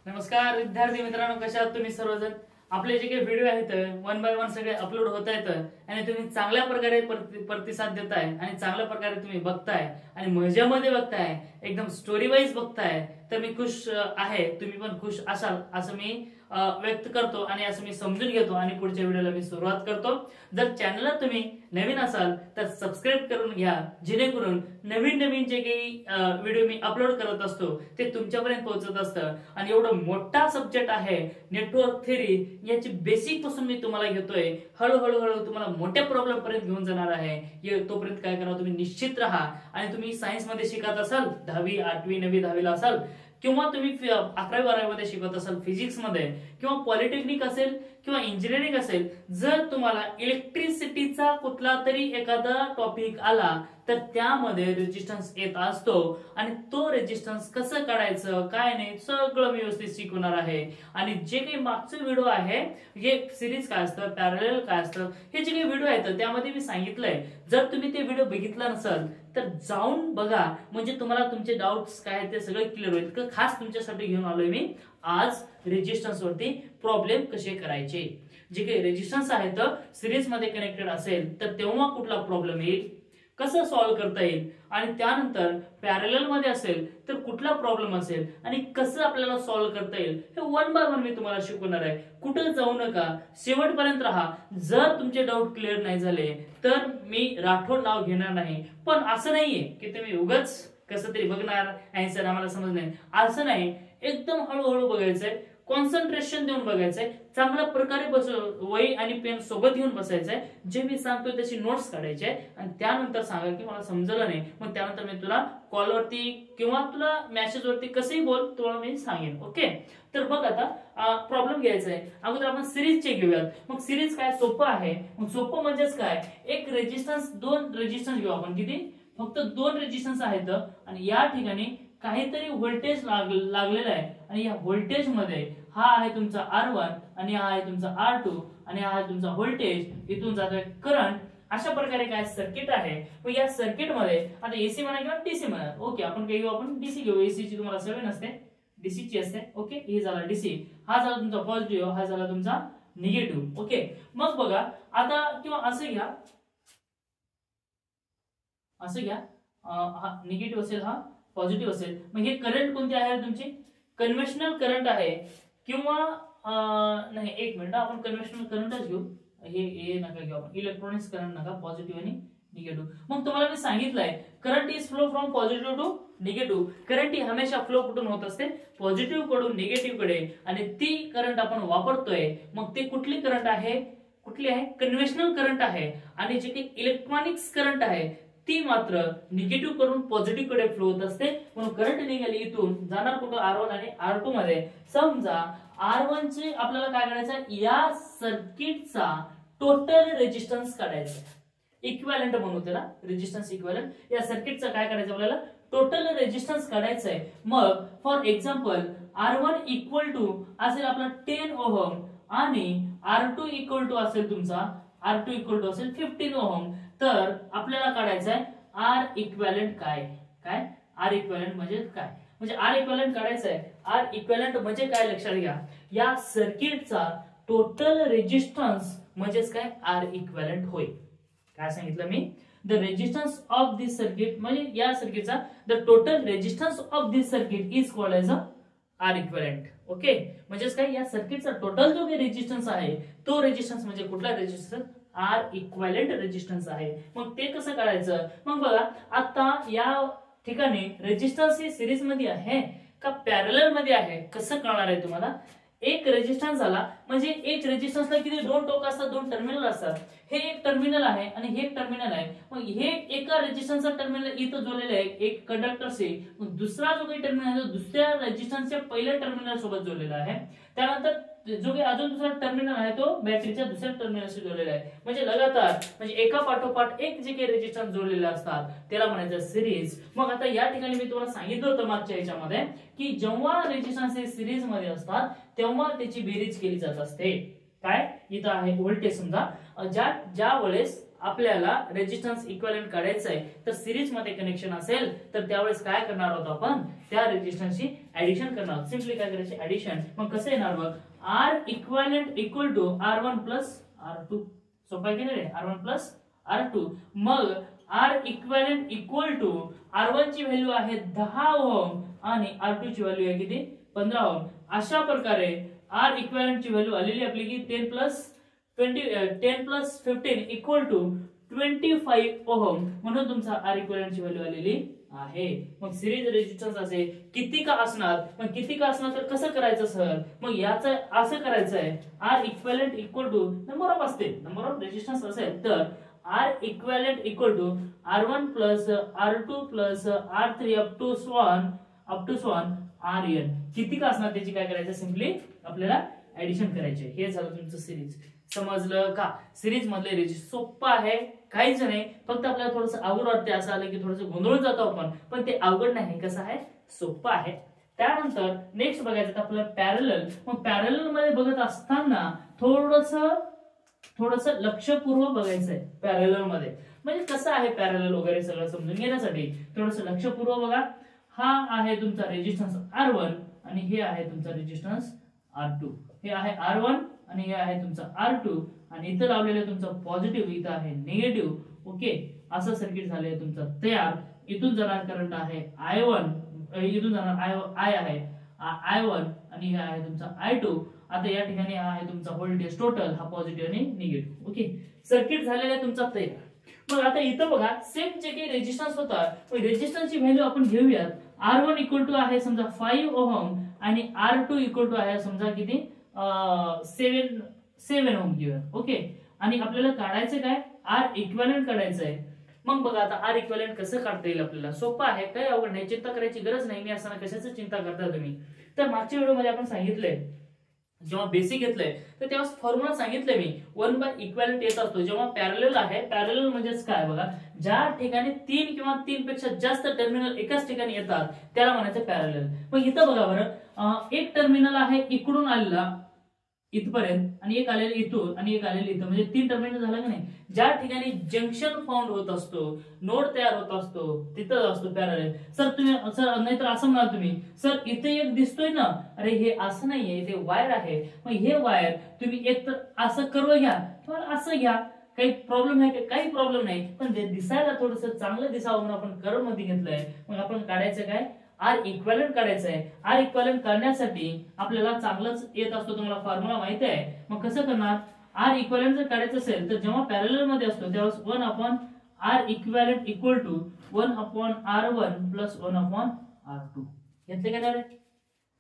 नमस्कार विद्यार्थी मित्रांनो, कशा आहात तुम्ही सर्वजण? आपले जे काही व्हिडिओ आहेत वन बाय वन सगळे अपलोड होत आहेत आणि तुम्ही चांगल्या प्रकारे प्रतिसाद देताय आणि चांगल्या प्रकारे तुम्ही बघताय आणि मजेमध्ये बघताय, एकदम स्टोरी वाईज बघताय, तर मी खुश आहे. तुम्ही पण खुश असाल असं मी व्यक्त करतो आणि असं मी समजून घेतो आणि पुढच्या व्हिडिओला मी सुरुवात करतो. जर चॅनलला तुम्ही नवीन असाल तर सबस्क्राईब करून घ्या, जेणेकरून नवीन नवीन जे काही व्हिडिओ मी अपलोड करत असतो ते तुमच्यापर्यंत पोहोचत असतं. आणि एवढा मोठा सब्जेक्ट आहे नेटवर्क थेअरी, याची बेसिक पासून मी तुम्हाला घेतोय, हळूहळू तुम्हाला मोठ्या प्रॉब्लेम पर्यंत घेऊन जाणार आहे. तोपर्यंत काय करा, तुम्ही निश्चित राहा. आणि तुम्ही सायन्स मध्ये शिकत असाल, 10वी 8वी 9वी 10वीला असाल, किंवा तुम्ही 11वी 12वी मध्ये शिकत असाल फिजिक्स मध्ये, किंवा पॉलिटेक्निक असेल किंवा इंजिनिअरिंग असेल, जर तुम्हाला इलेक्ट्रिसिटीचा कुठला तरी एखादा टॉपिक आला तर त्यामध्ये रेजिस्टन्स येत असतो आणि तो रेजिस्टन्स कसं काढायचं काय नाही सगळं व्यवस्थित शिकवणार आहे. आणि जे काही मागचे व्हिडिओ आहे, हे सिरीज काय असतं, पॅरलल काय असतं, हे जे काही व्हिडिओ आहेत त्यामध्ये मी सांगितलंय. जर तुम्ही ते व्हिडिओ बघितला नसेल तर जाऊन बघा, म्हणजे तुम्हाला तुमचे डाऊट्स काय ते सगळे क्लिअर होईल. खास तुमच्यासाठी घेऊन आलोय मी आज रेजिस्टन्स वरती प्रॉब्लेम कसे करायचे. जे काही रेजिस्टन्स आहेत सिरीज मध्ये कनेक्टेड असेल तर तेव्हा कुठला प्रॉब्लेम येईल, कसं सॉल्व्ह करता येईल, आणि त्यानंतर पॅरलल मध्ये असेल तर कुठला प्रॉब्लेम असेल आणि कसं आपल्याला सॉल्व्ह करता येईल, हे वन बाय वन मी तुम्हाला शिकवणार आहे. कुठं जाऊ नका, शेवटपर्यंत राहा. जर तुमचे डाऊट क्लिअर नाही झाले तर मी राठोड नाव घेणार नाही. पण असं नाहीये की तुम्ही उगाच कसं तरी बघणार आन्सर आम्हाला समज नाही, असं नाही. एकदम हळूहळू बघायचंय, कॉन्सन्ट्रेशन देऊन बघायचंय, चांगल्या प्रकारे वही आणि पेन सोबत घेऊन बसायचंय. जे मी सांगतोय त्याची नोट्स काढायचे आणि त्यानंतर सांगा की मला समजलं नाही, मग त्यानंतर मी तुला कॉलवरती किंवा तुला मेसेज वरती कसंही बोल, तुला मी सांगेन. ओके, तर बघ आता प्रॉब्लेम घ्यायचा आहे. अगोदर आपण सिरीजचे घेऊयात. मग सिरीज काय सोपं आहे. मग सोपं म्हणजेच काय, एक रेजिस्टन्स, दोन रेजिस्टन्स घेऊ आपण. किती, फक्त 2 रेजिस्टन्स आहेत आणि या ठिकाणी काहीतरी व्होल्टेज लागलेला आहे आणि या व्होल्टेज मध्ये हा आहे तुमचा R1 आणि हा आहे तुमचा R2 आणि हा आहे तुमचा व्होल्टेज, इथून जातोय करंट. अशा प्रकारे काय सर्किट आहे. मग या सर्किट मध्ये आता एसी म्हणा किंवा डीसी म्हणा. ओके, आपण काही घेऊ, आपण डीसी घेऊ. एसी ची तुम्हाला सवय नसते, डीसी ची असते. ओके, हे झाला डीसी, हा झाला तुमचा पॉझिटिव्ह, हा झाला तुमचा निगेटिव्ह. ओके, मग बघा आता, किंवा असं घ्या, असं घ्या, हा निगेटिव्ह असेल, हा पॉझिटिव्ह असेल. मग हे करंट कोणते आहे तुमचे, कन्व्हेन्शनल करंट आहे. किंवा नाही, एक मिनिट, आपण कन्व्हेन्शनल करंटच घेऊ. हे नका घेऊ आपण, इलेक्ट्रॉनिक्स करंट नका, पॉझिटिव्ह आणि निगेटिव्ह. मग तुम्हाला मी सांगितलंय current is flow from positive to negative. Current ही हमेशा फ्लो कुठून होत असते, पॉझिटिव्ह कडून निगेटिव्ह कडे, आणि ती करंट आपण वापरतोय. मग ती कुठली करंट आहे, कुठली आहे, कन्व्हेन्शनल करंट आहे. आणि जे काही इलेक्ट्रॉनिक्स करंट आहे ती मात्र निगेटिव्ह करून पॉझिटिव्ह कडे फ्लो होत असते. म्हणून करंट निघाली इथून जाणार कुठं, R1 आणि R2 मध्ये. समजा R1 चे आपल्याला काय करायचं, या सर्किटचा टोटल रेजिस्टन्स काढायचा, इक्विव्हॅलंट म्हणू त्याला, रेजिस्टन्स इक्विव्हॅलंट. या सर्किटचा काय करायचं, आपल्याला टोटल रेजिस्टन्स काढायचा आहे. मग for example R1 equal to असेल आपला 10 ओहम आणि R2 इक्वल टू असेल तुमचा, R2 इक्वल टू असेल 15 ओहम. तर आपल्याला काढायचं आहे आर इक्विव्हॅलंट काय, काय आर इक्विव्हॅलंट म्हणजे काय, म्हणजे आर इक्विव्हॅलंट काढायचं आहे. आर इक्विव्हॅलंट म्हणजे काय, लक्षात घ्या, या सर्किटचा टोटल रेजिस्टन्स म्हणजेच काय, आर इक्विव्हॅलंट होय. काय सांगितलं मी, the resistance of this circuit, म्हणजे या सर्किटचा the total resistance of this circuit is called as R equivalent. Okay, म्हणजेच काय, या सर्किटचा टोटल जो काही रेजिस्टन्स आहे तो रेजिस्टन्स म्हणजे कुठला रेजिस्टन्स, आर इक्विव्हॅलंट रेजिस्टन्स आहे. मग ते कसं करायचं, मग बघा आता या ठिकाणी रेजिस्टन्स हे सिरीज मध्ये आहे का पॅरलल मध्ये आहे, कसं कळणार आहे तुम्हाला. एक रेजिस्टन्स झाला म्हणजे एक रेजिस्टन्सला किती, 2 टोक असतात, 2 टर्मिनल असतात. हे एक टर्मिनल आहे आणि हे एक टर्मिनल आहे. मग हे एका रेजिस्टन्सचा टर्मिनल इथं जोडलेलं आहे एक कंडक्टरशी. मग दुसरा जो काही टर्मिनल आहे दुसऱ्या रेजिस्टन्सच्या पहिल्या टर्मिनल सोबत जोडलेला आहे. त्यानंतर जो काही अजून दुसरा टर्मिनल आहे तो बॅटरीच्या दुसऱ्या टर्मिनलशी जोडलेला आहे. म्हणजे लगातार, म्हणजे एका पाठोपाठ एक जे काही रेजिस्टन्स जोडलेले असतात त्याला म्हणायचं सिरीज. मग आता या ठिकाणी मी तुम्हाला सांगितलं होतं मागच्या याच्यामध्ये की जेव्हा रेजिस्टन्स हे सिरीज मध्ये असतात तेव्हा त्याची बेरीज केली जात असते. काय, इथं आहे व्होल्टेज. समजा ज्या वेळेस आपल्याला रेजिस्टन्स इक्विव्हॅलंट काढायचं आहे तर सिरीज मध्ये कनेक्शन असेल तर त्यावेळेस काय करणार आहोत आपण, त्या रेजिस्टन्सची ऍडिशन करणार, सिम्पली काय करायचे ऍडिशन. मग कसं येणार बघ, R equivalent equal to R1 plus R2. सोपं आहे की नाही रे, R1 प्लस R2. मग R equivalent equal to R1 ची व्हॅल्यू आहे 10 ओहम आणि R2 ची व्हॅल्यू आहे किती 15 ओहम. अशा प्रकारे R इक्विव्हॅलेंट ची व्हॅल्यू आलेली आपली की 10 प्लस 15 इक्वल टू 25 ओहम, म्हणून तुमचा R इक्विव्हॅलेंट ची व्हॅल्यू आलेली आहे. मग सिरीज रेजिस्टन्स असे किती का असणार, मग किती का असणार तर कसं करायचं सर, मग याचं असं करायचं आहे R equivalent equal to number of असते, नंबर ऑफ रेजिस्टन्स असेल तर R equivalent equal to R1 plus R2 plus R3 up to स्वान Rn. किती का असणार त्याची काय करायचं, सिम्पली आपल्याला ऍडिशन करायचे. हे झालं तुमचं सिरीज. समजलं का, सिरीज मधले रेजिस्टन्स सोपं आहे, काहीच नाही, फक्त आपल्याला थोडंसं अवघड वाटते, असं आलं की थोडंसं गोंधळून जातो आपण, पण ते अवघड नाही, कसं आहे सोपं आहे. त्यानंतर नेक्स्ट बघायचं आपलं पॅरलल. मग पॅरलल मध्ये बघत असताना थोडंसं लक्षपूर्वक बघायचं आहे पॅरलल मध्ये. म्हणजे कसं आहे पॅरलल वगैरे सगळं समजून घेण्यासाठी थोडंसं लक्षपूर्वक बघा. हा आहे तुमचा रेजिस्टन्स R1 आणि हे आहे तुमचा रेजिस्टन्स R2. हे आहे R1 आणि हे आहे तुमचा R2 आणि इथं लावलेलं तुमचा पॉझिटिव्ह, इथं आहे निगेटिव्ह. ओके, असं सर्किट झालंय तुमचं तयार. इथून जाणार करंट आहे I1, इथून जाणार I आहे I1 आणि हे आहे तुमचा I2. आता या ठिकाणी आहे तुमचा व्होल्टेज टोटल, हा पॉझिटिव्ह आणि निगेटिव्ह. ओके, सर्किट झालेला आहे तुमचा तयार. मग आता इथं बघा सेम जे काही रेजिस्टन्स होता, रेजिस्टन्सची व्हॅल्यू आपण घेऊयात. R1 इक्वल टू आहे समजा 5 ओहम आणि R2 इक्वल टू आहे समजा किती 7 ओहम घेऊया. ओके, आणि आपल्याला काढायचं काय, R इक्विव्हॅलेंट काढायचं आहे. मग बघा आता R इक्विव्हॅलेंट कसं काढता येईल आपल्याला, सोपं आहे, काही अवघड नाही, चिंता करायची गरज नाही. मी असताना कशाची चिंता करता तुम्ही, तर मागच्या व्हिडिओमध्ये आपण सांगितलंय, जेव्हा बेसिक घेतलंय तर तेव्हा फॉर्म्युला सांगितलंय मी, 1 इक्विव्हॅलेंट येत असतो जेव्हा पॅरलल आहे. पॅरलल म्हणजेच काय बघा, ज्या ठिकाणी 3 किंवा 3 पेक्षा जास्त टर्मिनल एकाच ठिकाणी येतात त्याला म्हणायचं पॅरलल. मग इथं बघा बरं, एक टर्मिनल आहे इकडून आलेला इथपर्यंत आणि एक आलेलं इथून आणि एक आलेलं इथं, म्हणजे 3 टर्मिनल झालं की नाही. ज्या ठिकाणी जंक्शन फाउंड होत असतो, नोड तयार होत असतो, तिथं असतो पॅरलल. सर तुम्ही सर नाहीतर असं म्हणाल तुम्ही, सर इथे एक दिसतोय ना, अरे हे असं नाहीये, ते वायर आहे. मग हे वायर तुम्ही एक तर असं कर्व घ्या किंवा असं घ्या, काही प्रॉब्लेम आहे, काही प्रॉब्लेम नाही, पण ते दिसायला थोडंसं चांगलं दिसावं म्हणून आपण कर्व मध्ये घेतलंय. मग आपण काढायचं काय, R इक्विव्हॅलेंट काढायचं आहे. R इक्विव्हॅलेंट काढण्यासाठी आपल्याला चांगलंच येत असतो, तुम्हाला फॉर्म्युला माहिती आहे. मग कसं करणार, R इक्विव्हॅलेंट जर काढायचं असेल तर जेव्हा पॅरलल मध्ये असतो तेव्हा 1 upon R equivalent equal to 1 upon R1 plus 1 upon R2. घेतले का नाही,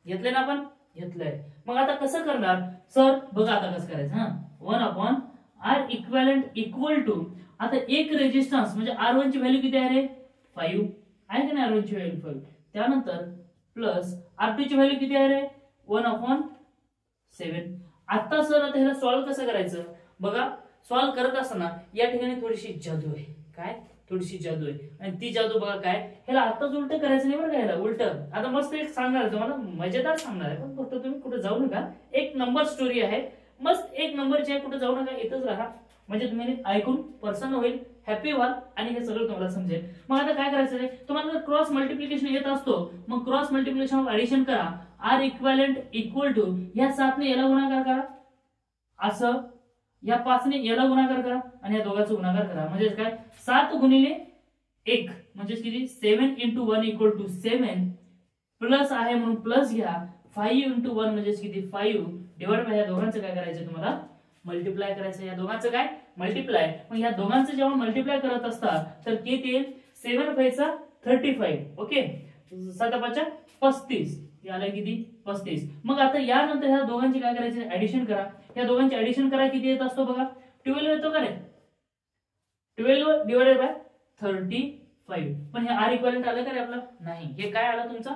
घेतले ना आपण, घेतलंय. मग आता कसं करणार सर, बघा आता कसं करायचं. 1 upon R equivalent equal to, आता एक रेजिस्टन्स म्हणजे R1 ची व्हॅल्यू किती आहे रे, 5 आहे की नाही, R1 ची व्हॅल्यू 5. त्यानंतर प्लस R2 ची व्हॅल्यू किती आहे रे, 1 अपॉन 7. आता सर आता ह्याला सॉल्व्ह कसं करायचं बघा. सॉल्व्ह करत असताना या ठिकाणी थोडीशी जादू आहे, काय थोडीशी जादू आहे, आणि ती जादू बघा काय, ह्याला आताच उलट करायचं नाही बरं का, ह्याला उलट आता मस्त एक सांगणार आहे तुम्हाला, मजेदार सांगणार आहे, पण फक्त तुम्ही कुठे जाऊ नका. एक नंबर स्टोरी आहे, मस्त एक नंबरची आहे, कुठे जाऊ नका, इथंच राहा, म्हणजे तुम्ही ऐकून प्रसन्न होईल, हॅपी व्हाल आणि हे सगळं तुम्हाला समजेल. मग आता काय करायचं आहे, तुम्हाला जर क्रॉस मल्टिप्लिकेशन येत असतो, मग क्रॉस मल्टिप्लिकेशन ऍडिशन करा. R इक्विव्हॅलेंट इक्वल टू या 7 ने याला गुणाकार करा, असं या 5 ने याला गुणाकार करा आणि या दोघांचा गुणाकार करा. म्हणजे काय, 7 गुणिले 1 म्हणजे किती, 7 इंटू 1 इक्वल टू 7, प्लस आहे म्हणून प्लस घ्या, 5 इंटू 1 म्हणजे किती 5, डिवाइड बाय या दोघांचं काय करायचं तुम्हाला, मल्टिप्लाय करायचं. या दोघांचं काय, मल्टिप्लाय. मग या दोघांचं जेव्हा मल्टिप्लाय करत असतात तर किती येईल, 7 5 चा 35. ओके, 7 5 चा 35, याला किती 35. मग आता यानंतर ह्या दोघांची काय करायचे, ऍडिशन करा. या दोघांची ऍडिशन करा, किती येत असतो बघा, 12 येतो का रे, 12 डिवाइडेड बाय 35. पण हे R इक्विव्हॅलेंट आलं का रे आपलं, नाही, हे काय आलं तुमचा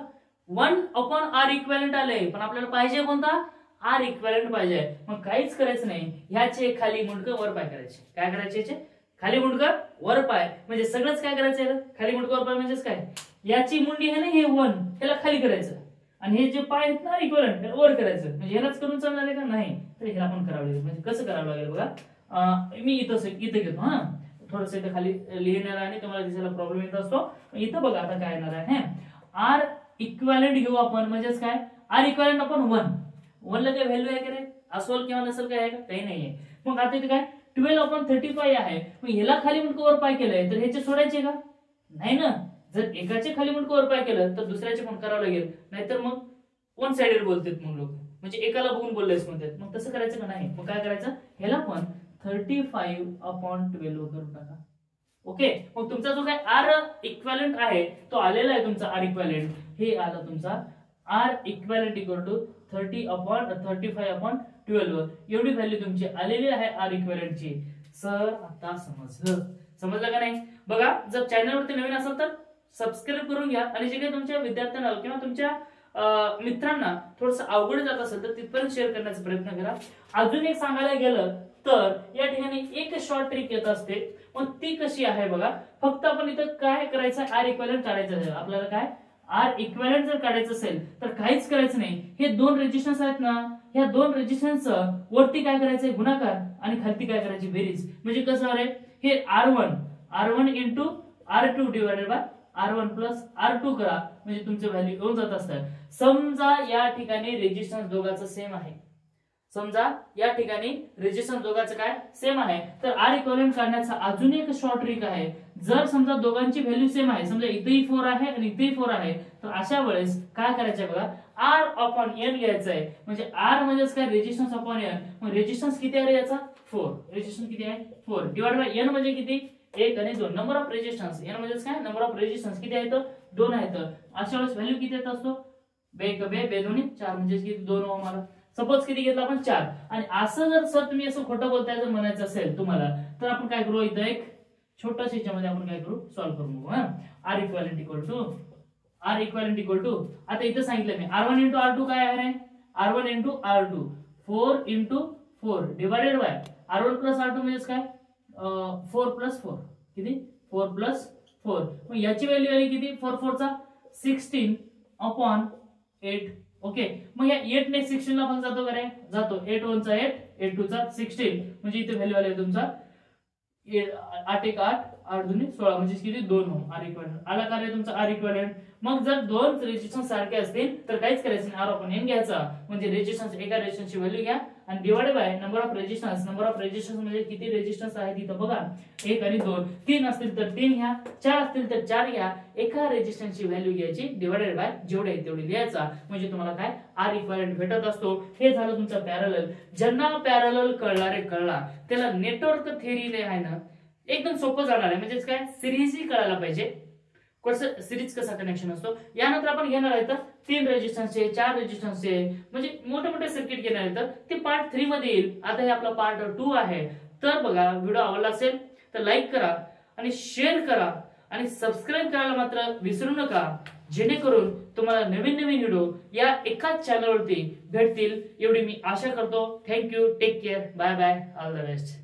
1 अपॉन R इक्विव्हॅलेंट आलंय, पण आपल्याला पाहिजे कोणता, R इक्विव्हॅलेंट पाहिजे. मग काहीच करायचं नाही, ह्याचे खाली मुंडकं वर पाय करायचे. काय करायचे, याचे खाली मुंडकं वर पाय, म्हणजे सगळंच काय करायचं, खाली मुंडकं वर पाय म्हणजेच काय, याची मुंडी आहे ना हे 1, ह्याला खाली करायचं आणि हे जे पाय आहेत ना इक्विव्हॅलेंट त्याला वर करायचं. म्हणजे ह्यालाच करून चालणार आहे का, नाही, तर ह्याला आपण करावं लागेल. म्हणजे कसं करावं लागेल बघा, मी इथं घेतो, हा थोडंसं इथं खाली लिहिणार आणि तुम्हाला दिसायला प्रॉब्लेम येत असतो. इथं बघा आता काय येणार आहे, R इक्विव्हॅलेंट घेऊ आपण, म्हणजेच काय आर इक्विव्हॅलेंट आपण 1. 1 ला काय व्हॅल्यू आहे का रे, असेल किंवा नसेल काय आहे का, काही नाहीये. मग आता इथे काय 12/35 आहे, मग ह्याला खाली मुंडक वर पाय केलंय तर ह्याचे सोडायचे का, नाही ना. जर एकाचे खाली मुंडक वर पाय केलं तर दुसऱ्याचे पण करावं लागेल, नाहीतर मग वन साइडेड बोलतात मग लोक, म्हणजे एकाला बघून बोललेस म्हणतात. मग तसं करायचं का नाही, मग काय करायचं, ह्याला पण 35/12 करून टाका. ओके, मग तुमचा जो काय आर इक्विव्हॅलेंट आहे तो आलेला आहे तुमचा आर इक्विव्हॅलेंट, हे आला तुमचा आर इक्विव्हॅलेंट इक्वल टू 35/12 एवढी व्हॅल्यू तुमची आलेली आहे आर इक्विव्हॅलेंट ची. सर आता समजलं का नाही. बघा, जर चॅनलवरती नवीन असेल तर सबस्क्राईब करून घ्या, आणि जे काही तुमच्या विद्यार्थ्यांना किंवा तुमच्या मित्रांना थोडस अवघड जात असेल तर तिथपर्यंत शेअर करण्याचा प्रयत्न करा. अजून एक सांगायला गेलं तर या ठिकाणी एक शॉर्ट ट्रिक येत असते, मग ती कशी आहे बघा. फक्त आपण इथं काय करायचं, आर इक्विव्हॅलेंट काढायचं आहे आपल्याला. काय आर इक्विव्हॅलेंट जर काढायचं असेल तर काहीच करायचं नाही. हे दोन रेजिस्टन्स आहेत ना, ह्या दोन रेजिस्टन्स वरती काय करायचंय गुणाकार आणि खालती काय करायची बेरीज. म्हणजे कसं आहे, हे R1 into R2 divided by R1 plus R2 करा, म्हणजे तुमचे व्हॅल्यू येऊन जात असतात. समजा या ठिकाणी रेजिस्टन्स दोघांचं सेम आहे, समजा या ठिकाणी रेजिस्टन्स दोघांचं काय सेम आहे, तर आर इक्विव्हॅलेंट काढण्याचा अजून एक शॉर्ट ट्रिक आहे. जर समजा दोघांची व्हॅल्यू सेम आहे, समजा इथेही 4 आहे आणि इथेही 4 आहे, तर अशा वेळेस काय करायचंय बघा, R अपॉन N घ्यायचं आहे. म्हणजे R म्हणजेच काय रेजिस्टन्स अपॉन N. मग रेजिस्टन्स किती आहे याचा 4, रेजिस्टन्स किती आहे 4 डिवाइड बाय N म्हणजे किती 1 आणि 2. नंबर ऑफ रेजिस्टन्स, N म्हणजेच काय नंबर ऑफ रेजिस्टन्स किती आहेत 2 आहेत. अशा वेळेस व्हॅल्यू किती येत असतो, बे 2 4 म्हणजे किती 2 ओहम आला. सपोज किती घेतला आपण 4. आणि असं जर सर तुम्ही असं खोटं बोलताय जर म्हणायचं असेल तुम्हाला, तर आपण काय करू, इथं एक छोट्याशा ह्याच्यामध्ये आपण काय करू, सॉल्व्ह करून बघू. आर इक्विव्हॅलेंट इक्वल टू आता इथं सांगितलं मी R1 इंटू R2 काय आहे, R1 into R2 4 into 4 divided by R1 plus R2 म्हणजे काय 4 प्लस 4 किती 4 प्लस 4. मग याची व्हॅल्यू आली किती 4 4 चा 16 अपॉन 8. ओके, मग या 8 ने 16 ला भाग जातो का रे, जातो. 8 1 चा 8 8 2 चा 16, म्हणजे इथे व्हॅल्यू आली तुमचा 8 1 8 8 2 16 म्हणजे किती 2 ओहम. आर इक्विव्हॅलेंट आला का रे तुमचा आर इक्विव्हॅलेंट. मग जर दोन रेजिस्टन्स सारखे असतील तर काहीच करायचं नाही, आर अपॉन एन घ्यायचा. म्हणजे रेजिस्टन्स एका रेजिस्टन्सची व्हॅल्यू घ्या आणि divide by number of resistance. Number of resistance म्हणजे किती रेजिस्टन्स आहे तिथं बघा, 1 आणि 2. 3 असतील तर 3 घ्या, 4 असतील तर 4 घ्या. एका रेजिस्टन्सची व्हॅल्यू घ्यायची डिवाइडेड बाय जेवढे आहे तेवढे लिहायचा, म्हणजे तुम्हाला काय आर इक्विव्हॅलेंट भेटत असतो. हे झालं तुमचं पॅरलल. ज्यांना पॅरलल कळला त्याला नेटवर्क थेअरी आहे ना एकदम सोपं जाणार आहे. म्हणजे काय सिरीजही कळायला पाहिजे, कसं सिरीज कसा कनेक्शन असतो. यानंतर आपण घेणार आहे तर 3 रेजिस्टन्सचे 4 रेजिस्टन्सचे म्हणजे मोठे मोठे सर्किट घेणार आहे, तर ते पार्ट 3 मध्ये येईल. आता हे आपला पार्ट 2 आहे. तर बघा, व्हिडिओ आवडला असेल तर लाईक करा आणि शेअर करा आणि सबस्क्राईब करायला मात्र विसरू नका, जेणेकरून तुम्हाला नवीन नवीन व्हिडिओ या एकाच चॅनलवरती भेटतील एवढी मी आशा करतो. Thank you, take care, bye bye, all the best.